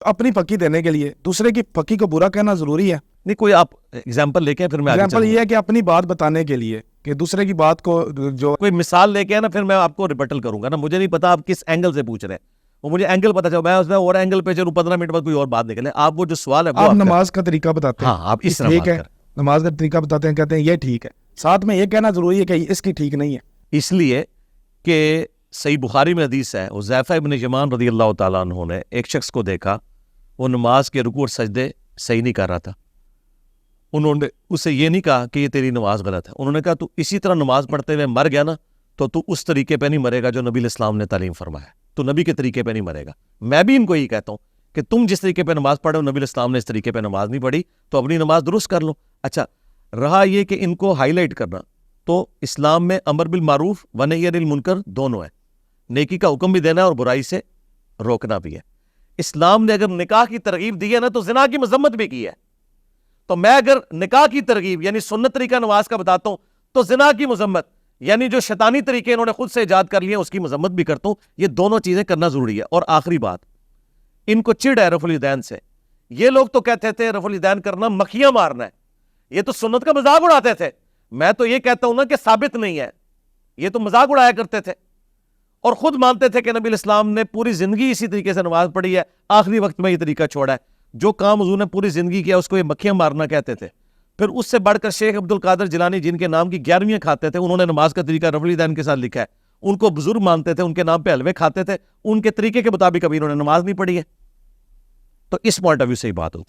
اپنی پکی دینے کے لیے دوسرے کی پکی کو برا کہنا ضروری ہے؟ نہیں، کوئی آپ ایگزامپل لے کے پھر میں ایگزامپل یہ ہے کہ اپنی بات بتانے کے لیے کہ دوسرے کی بات کو جو کوئی مثال لے کے ہے نا، پھر میں آپ کو ریبٹل کروں گا نا. مجھے نہیں پتا آپ کس اینگل سے پوچھ رہے ہیں، وہ مجھے اینگل پتا چلا، میں اس میں اور اینگل پہ چلوں 15 منٹ بعد کوئی اور بات نکلے. آپ وہ جو سوال ہے آپ نماز کا طریقہ بتاتے ہیں. ہاں، آپ اس طرح ٹھیک بات ہے، کریں. نماز کا طریقہ بتاتے ہیں، کہتے ہیں یہ ٹھیک ہے، ساتھ میں یہ کہنا ضروری ہے کہ اس کی ٹھیک نہیں ہے. اس لیے کہ صحیح بخاری میں حدیث ہے، حذیفہ ابن یمان رضی اللہ تعالیٰ عنہ نے ایک شخص کو دیکھا، وہ نماز کے رکوع اور سجدے صحیح نہیں کر رہا تھا. انہوں نے اسے یہ نہیں کہا کہ یہ تیری نماز غلط ہے. انہوں نے کہا تو اسی طرح نماز پڑھتے ہوئے مر گیا نا تو اس طریقے پہ نہیں مرے گا جو نبی علیہ السلام نے تعلیم فرمایا ہے. تو نبی کے طریقے پہ نہیں مرے گا. میں بھی ان کو یہی کہتا ہوں کہ تم جس طریقے پہ نماز پڑھے ہو، نبی علیہ السلام نے اس طریقے پہ نماز نہیں پڑھی، تو اپنی نماز درست کر لو. اچھا، رہا یہ کہ ان کو ہائی لائٹ کرنا، تو اسلام میں امر بالمعروف و نہی عن المنکر دونوں ہے. نیکی کا حکم بھی دینا ہے اور برائی سے روکنا بھی ہے. اسلام نے اگر نکاح کی ترغیب دی ہے نا تو زنا کی مذمت بھی کی ہے. تو میں اگر نکاح کی ترغیب یعنی سنت طریقہ نماز کا بتاتا ہوں تو زنا کی مذمت یعنی جو شیطانی طریقے انہوں نے خود سے ایجاد کر لیے اس کی مذمت بھی کرتا ہوں. یہ دونوں چیزیں کرنا ضروری ہے. اور آخری بات، ان کو چڑ ہے رفع الیدین سے. یہ لوگ تو کہتے تھے رفع الیدین کرنا مکھیاں مارنا ہے، یہ تو سنت کا مذاق اڑاتے تھے. میں تو یہ کہتا ہوں نا کہ ثابت نہیں ہے، یہ تو مذاق اڑایا کرتے تھے اور خود مانتے تھے کہ نبی علیہ السلام نے پوری زندگی اسی طریقے سے نماز پڑھی ہے، آخری وقت میں یہ طریقہ چھوڑا ہے. جو کام حضور نے پوری زندگی کیا اس کو یہ مکھیاں مارنا کہتے تھے. پھر اس سے بڑھ کر شیخ عبد القادر جیلانی جن کے نام کی 11ویں کھاتے تھے، انہوں نے نماز کا طریقہ رفع الیدین کے ساتھ لکھا ہے. ان کو بزرگ مانتے تھے، ان کے نام پہ حلوے کھاتے تھے، ان کے طریقے کے مطابق کبھی انہوں نے نماز نہیں پڑھی ہے. تو اس پوائنٹ آف ویو سے ہی بات ہوتی ہے.